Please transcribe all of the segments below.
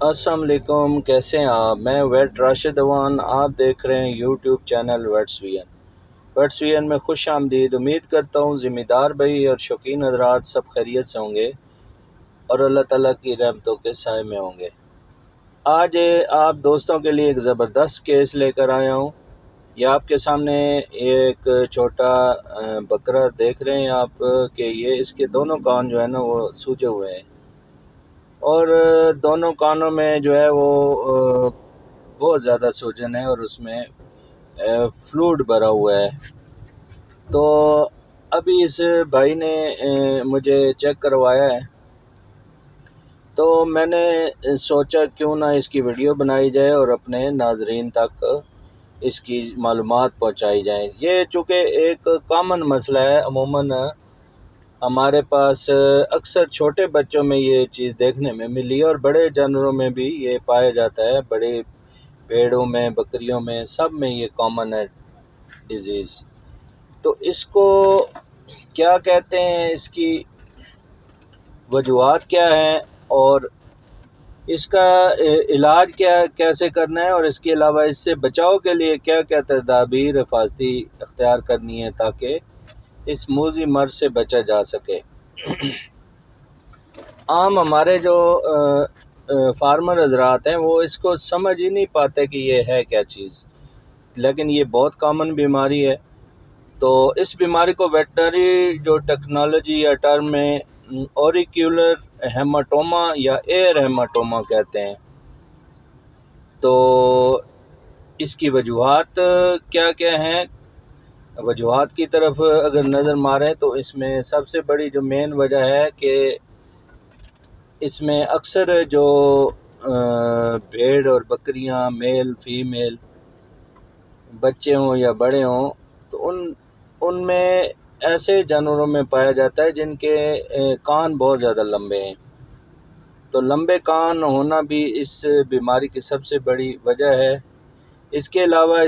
السلام علیکم، کیسے ہیں آپ؟ میں ویٹ راشد اوان، آپ دیکھ رہے ہیں یوٹیوب چینل ویٹس وی این۔ ویٹس وی این میں خوش آمدید۔ امید کرتا ہوں ذمہ دار بھائی اور شوقین حضرات سب خیریت سے ہوں گے اور اللہ تعالیٰ کی رحمتوں کے سائے میں ہوں گے۔ آج آپ دوستوں کے لیے ایک زبردست کیس لے کر آیا ہوں۔ یہ آپ کے سامنے ایک چھوٹا بکرا دیکھ رہے ہیں آپ کہ یہ اس کے دونوں کان جو ہے نا وہ سوجے ہوئے ہیں، اور دونوں کانوں میں جو ہے وہ بہت زیادہ سوجن ہے اور اس میں فلوئڈ بھرا ہوا ہے۔ تو ابھی اس بھائی نے مجھے چیک کروایا ہے، تو میں نے سوچا کیوں نہ اس کی ویڈیو بنائی جائے اور اپنے ناظرین تک اس کی معلومات پہنچائی جائیں۔ یہ چونکہ ایک کامن مسئلہ ہے، عموماً ہمارے پاس اکثر چھوٹے بچوں میں یہ چیز دیکھنے میں ملی اور بڑے جانوروں میں بھی یہ پایا جاتا ہے، بڑے بھیڑوں میں، بکریوں میں، سب میں یہ کامن ہے ڈیزیز۔ تو اس کو کیا کہتے ہیں، اس کی وجوہات کیا ہیں اور اس کا علاج کیسے کرنا ہے، اور اس کے علاوہ اس سے بچاؤ کے لیے کیا کیا تدابیر حفاظتی اختیار کرنی ہے تاکہ اس موذی مرض سے بچا جا سکے۔ عام ہمارے جو فارمر حضرات ہیں وہ اس کو سمجھ ہی نہیں پاتے کہ یہ ہے کیا چیز، لیکن یہ بہت کامن بیماری ہے۔ تو اس بیماری کو ویٹنری جو ٹیکنالوجی یا ٹرم میں اوریکیولر ہیماٹوما یا ایئر ہیماٹوما کہتے ہیں۔ تو اس کی وجوہات کیا کیا ہیں؟ وجوہات کی طرف اگر نظر ماریں تو اس میں سب سے بڑی جو مین وجہ ہے کہ اس میں اکثر جو بھیڑ اور بکریاں، میل فیمیل، بچے ہوں یا بڑے ہوں، تو ان میں ایسے جانوروں میں پایا جاتا ہے جن کے کان بہت زیادہ لمبے ہیں۔ تو لمبے کان ہونا بھی اس بیماری کی سب سے بڑی وجہ ہے۔ اس کے علاوہ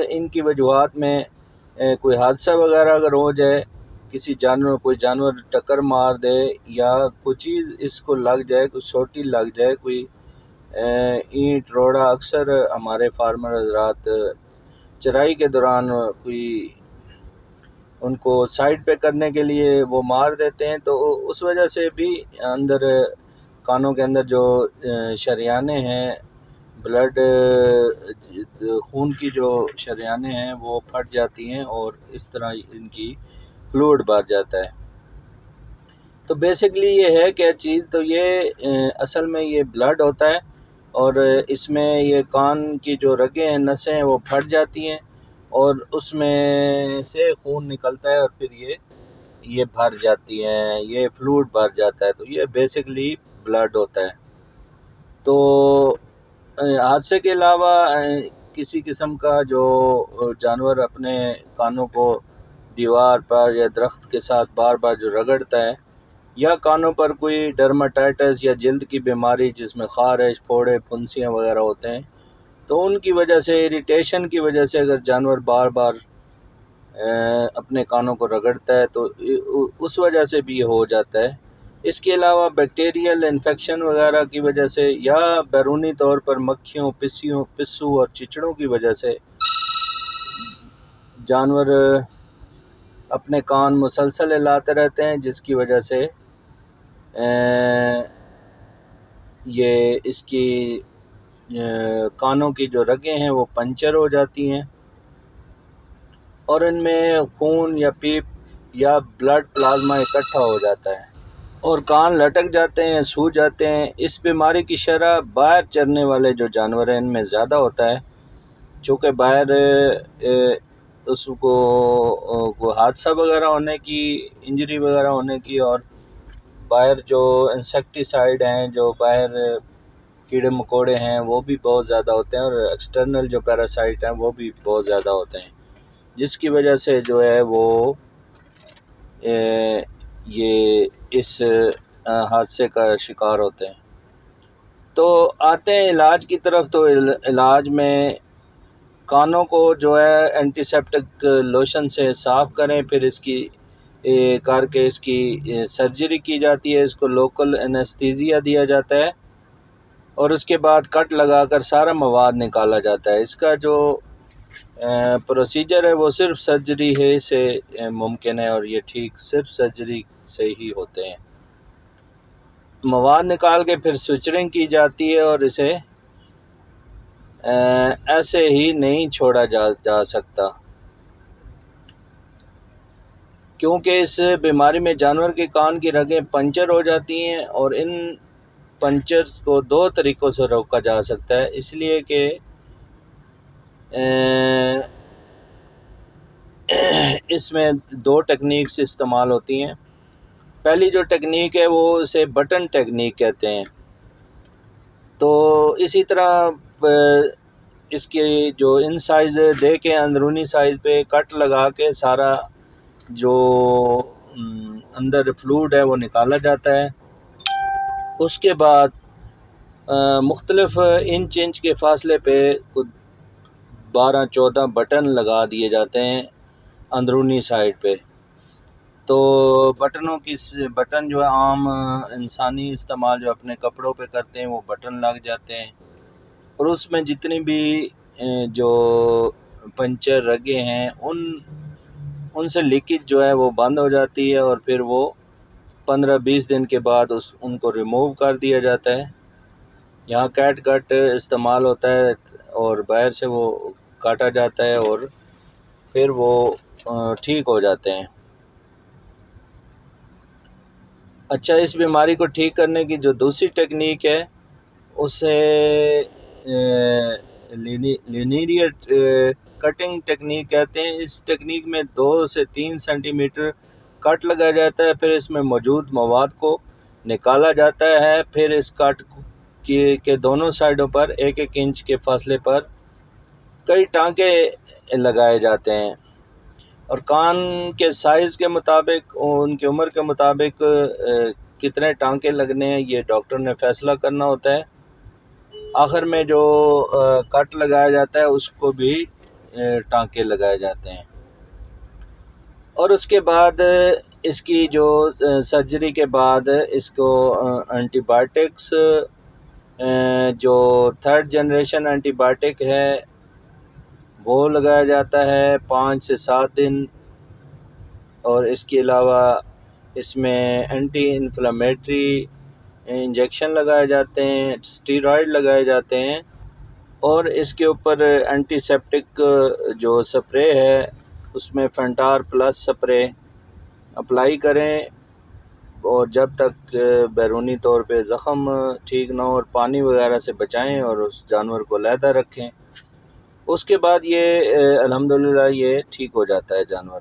ان کی وجوہات میں کوئی حادثہ وغیرہ اگر ہو جائے، کوئی جانور ٹکر مار دے یا کوئی چیز اس کو لگ جائے، کوئی سوٹی لگ جائے، کوئی اینٹ روڑا، اکثر ہمارے فارمر حضرات چرائی کے دوران کوئی ان کو سائڈ پہ کرنے کے لیے وہ مار دیتے ہیں، تو اس وجہ سے بھی کانوں کے اندر جو شریانیں ہیں، بلڈ خون کی جو شریانیں ہیں وہ پھٹ جاتی ہیں اور اس طرح ان کی فلوئڈ بھر جاتا ہے۔ تو بیسکلی یہ ہے کیا چیز، تو یہ اصل میں یہ بلڈ ہوتا ہے اور اس میں یہ کان کی جو رگیں ہیں، نسیں ہیں، وہ پھٹ جاتی ہیں اور اس میں سے خون نکلتا ہے اور پھر یہ بھر جاتی ہیں، یہ فلوئڈ بھر جاتا ہے۔ تو یہ بیسکلی بلڈ ہوتا ہے۔ تو حادثے کے علاوہ کسی قسم کا جو جانور اپنے کانوں کو دیوار پر یا درخت کے ساتھ بار بار جو رگڑتا ہے، یا کانوں پر کوئی ڈرماٹائٹس یا جلد کی بیماری جس میں خارش، پھوڑے، پھنسیاں وغیرہ ہوتے ہیں، تو ان کی وجہ سے، اریٹیشن کی وجہ سے اگر جانور بار بار اپنے کانوں کو رگڑتا ہے تو اس وجہ سے بھی یہ ہو جاتا ہے۔ اس کے علاوہ بیکٹیریل انفیکشن وغیرہ کی وجہ سے یا بیرونی طور پر مکھیوں، پسو اور چچڑوں کی وجہ سے جانور اپنے کان مسلسل ہلاتے رہتے ہیں، جس کی وجہ سے یہ اس کی کانوں کی جو رگیں ہیں وہ پنچر ہو جاتی ہیں اور ان میں خون یا پیپ یا بلڈ پلازما اکٹھا ہو جاتا ہے اور کان لٹک جاتے ہیں، سوج جاتے ہیں۔ اس بیماری کی شرح باہر چرنے والے جو جانور ہیں ان میں زیادہ ہوتا ہے، چونکہ باہر اس کو حادثہ وغیرہ ہونے کی، انجری وغیرہ ہونے کی، اور باہر جو انسیکٹیسائیڈ ہیں، جو باہر کیڑے مکوڑے ہیں، وہ بھی بہت زیادہ ہوتے ہیں، اور ایکسٹرنل جو پیراسائٹ ہیں وہ بھی بہت زیادہ ہوتے ہیں، جس کی وجہ سے جو ہے وہ یہ اس حادثے کا شکار ہوتے ہیں۔ تو آتے ہیں علاج کی طرف۔ تو علاج میں کانوں کو جو ہے اینٹی سیپٹک لوشن سے صاف کریں، پھر اس کی کر کے اس کی سرجری کی جاتی ہے، اس کو لوکل انیستھیزیا دیا جاتا ہے اور اس کے بعد کٹ لگا کر سارا مواد نکالا جاتا ہے۔ اس کا جو پروسیجر ہے وہ صرف سرجری ہے سے ممکن ہے، اور یہ ٹھیک صرف سرجری سے ہی ہوتے ہیں۔ مواد نکال کے پھر سوئچرنگ کی جاتی ہے، اور اسے ایسے ہی نہیں چھوڑا جا سکتا، کیونکہ اس بیماری میں جانور کے کان کی رگیں پنچر ہو جاتی ہیں، اور ان پنچرز کو 2 طریقوں سے روکا جا سکتا ہے، اس لیے کہ اس میں 2 ٹیکنیکس استعمال ہوتی ہیں۔ پہلی جو ٹیکنیک ہے وہ اسے بٹن ٹیکنیک کہتے ہیں۔ تو اسی طرح اس کی جو ان سائز دے کے اندرونی سائز پہ کٹ لگا کے سارا جو اندر فلوڈ ہے وہ نکالا جاتا ہے۔ اس کے بعد مختلف انچ کے فاصلے پہ 12-14 بٹن لگا دیے جاتے ہیں اندرونی سائڈ پہ۔ تو بٹن جو ہے عام انسانی استعمال جو اپنے کپڑوں پہ کرتے ہیں وہ بٹن لگ جاتے ہیں، اور اس میں جتنی بھی جو پنچر رگیں ہیں ان سے لیکیج جو ہے وہ بند ہو جاتی ہے، اور پھر وہ 15-20 دن کے بعد ان کو ریموو کر دیا جاتا ہے۔ یہاں کیٹ کٹ استعمال ہوتا ہے، اور باہر سے وہ کاٹا جاتا ہے، اور پھر وہ ٹھیک ہو جاتے ہیں۔ اچھا، اس بیماری کو ٹھیک کرنے کی جو دوسری ٹیکنیک ہے اسے لینیئر کٹنگ ٹیکنیک کہتے ہیں۔ اس ٹیکنیک میں 2 سے 3 سینٹی میٹر کٹ لگایا جاتا ہے، پھر اس میں موجود مواد کو نکالا جاتا ہے، پھر اس کٹ کے دونوں سائڈوں پر 1-1 انچ کے فاصلے پر کئی ٹانکے لگائے جاتے ہیں، اور کان کے سائز کے مطابق ان کی عمر کے مطابق کتنے ٹانکے لگنے ہیں یہ ڈاکٹر نے فیصلہ کرنا ہوتا ہے۔ آخر میں جو کٹ لگایا جاتا ہے اس کو بھی ٹانکے لگائے جاتے ہیں، اور اس کے بعد اس کی جو سرجری کے بعد اس کو اینٹی بائیوٹکس جو 3rd جنریشن اینٹی بائیوٹک ہے وہ لگایا جاتا ہے 5 سے 7 دن، اور اس کے علاوہ اس میں اینٹی انفلیمیٹری انجیکشن لگائے جاتے ہیں، اسٹیرائڈ لگائے جاتے ہیں، اور اس کے اوپر اینٹی سیپٹک جو سپرے ہے اس میں فینٹار پلس سپرے اپلائی کریں، اور جب تک بیرونی طور پہ زخم ٹھیک نہ ہو، اور پانی وغیرہ سے بچائیں، اور اس جانور کو علیحدہ رکھیں۔ اس کے بعد یہ الحمدللہ یہ ٹھیک ہو جاتا ہے جانور۔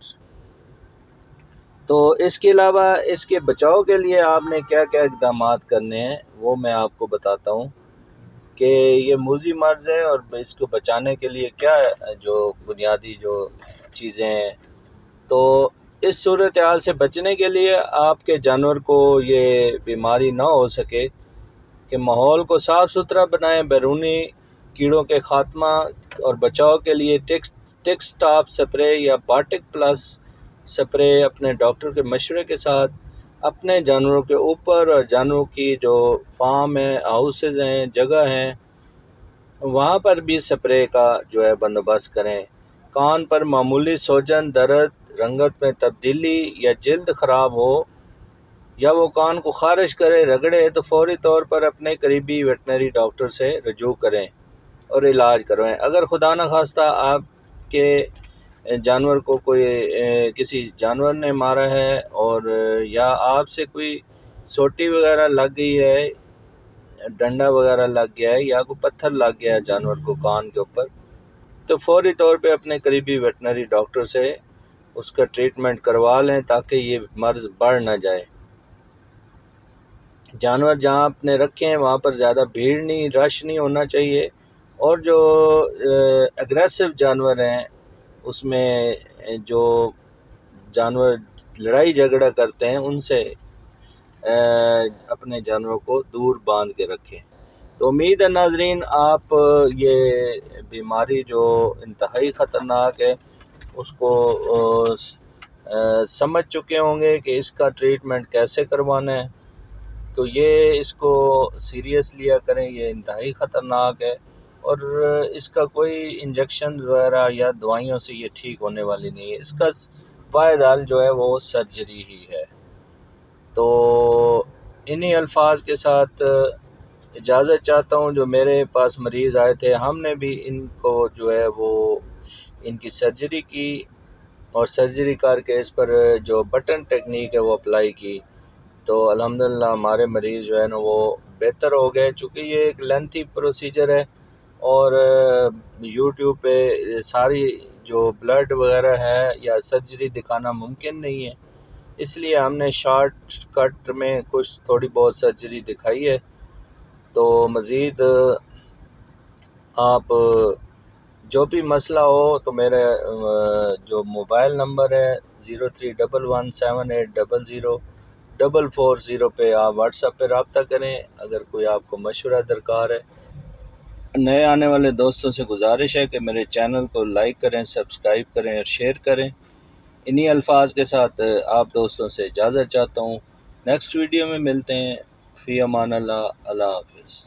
تو اس کے علاوہ اس کے بچاؤ کے لیے آپ نے کیا کیا اقدامات کرنے ہیں وہ میں آپ کو بتاتا ہوں کہ یہ موذی مرض ہے، اور اس کو بچانے کے لیے کیا جو بنیادی جو چیزیں ہیں۔ تو اس صورتحال سے بچنے کے لیے آپ کے جانور کو یہ بیماری نہ ہو سکے کہ ماحول کو صاف ستھرا بنائیں، بیرونی کیڑوں کے خاتمہ اور بچاؤ کے لیے ٹکس ٹاپ سپرے یا بارٹک پلس سپرے اپنے ڈاکٹر کے مشورے کے ساتھ اپنے جانوروں کے اوپر، اور جانوروں کی جو فارم ہیں، ہاؤسز ہیں، جگہ ہیں، وہاں پر بھی سپرے کا جو ہے بندوبست کریں۔ کان پر معمولی سوجن، درد، رنگت میں تبدیلی یا جلد خراب ہو، یا وہ کان کو خارش کرے، رگڑے، تو فوری طور پر اپنے قریبی ویٹنری ڈاکٹر سے رجوع کریں اور علاج کروائیں۔ اگر خدا نخواستہ آپ کے جانور کو کوئی کسی جانور نے مارا ہے، اور یا آپ سے کوئی سوٹی وغیرہ لگ گئی ہے، ڈنڈا وغیرہ لگ گیا ہے، یا کوئی پتھر لگ گیا ہے جانور کو کان کے اوپر، تو فوری طور پہ اپنے قریبی ویٹنری ڈاکٹر سے اس کا ٹریٹمنٹ کروا لیں تاکہ یہ مرض بڑھ نہ جائے۔ جانور جہاں اپنے رکھے ہیں وہاں پر زیادہ بھیڑ نہیں، رش نہیں ہونا چاہیے، اور جو اگریسو جانور ہیں اس میں جو جانور لڑائی جھگڑا کرتے ہیں ان سے اپنے جانوروں کو دور باندھ کے رکھیں۔ تو امید ہے ناظرین آپ یہ بیماری جو انتہائی خطرناک ہے اس کو سمجھ چکے ہوں گے کہ اس کا ٹریٹمنٹ کیسے کروانا ہے۔ تو یہ اس کو سیریس لیا کریں، یہ انتہائی خطرناک ہے، اور اس کا کوئی انجیکشن وغیرہ یا دوائیوں سے یہ ٹھیک ہونے والی نہیں ہے۔ اس کا واحد حل جو ہے وہ سرجری ہی ہے۔ تو انہی الفاظ کے ساتھ اجازت چاہتا ہوں۔ جو میرے پاس مریض آئے تھے، ہم نے بھی ان کو جو ہے وہ ان کی سرجری کی، اور سرجری کر کے اس پر جو بٹن ٹیکنیک ہے وہ اپلائی کی، تو الحمدللہ ہمارے مریض جو ہے نا وہ بہتر ہو گئے۔ چونکہ یہ ایک لینتھی پروسیجر ہے، اور یوٹیوب پہ ساری جو بلڈ وغیرہ ہے یا سرجری دکھانا ممکن نہیں ہے، اس لیے ہم نے شارٹ کٹ میں کچھ تھوڑی بہت سرجری دکھائی ہے۔ تو مزید آپ جو بھی مسئلہ ہو تو میرے جو موبائل نمبر ہے 031178004440 پہ آپ واٹس ایپ پہ رابطہ کریں اگر کوئی آپ کو مشورہ درکار ہے۔ نئے آنے والے دوستوں سے گزارش ہے کہ میرے چینل کو لائک کریں، سبسکرائب کریں اور شیئر کریں۔ انہی الفاظ کے ساتھ آپ دوستوں سے اجازت چاہتا ہوں۔ نیکسٹ ویڈیو میں ملتے ہیں۔ فی امان اللہ، اللہ حافظ۔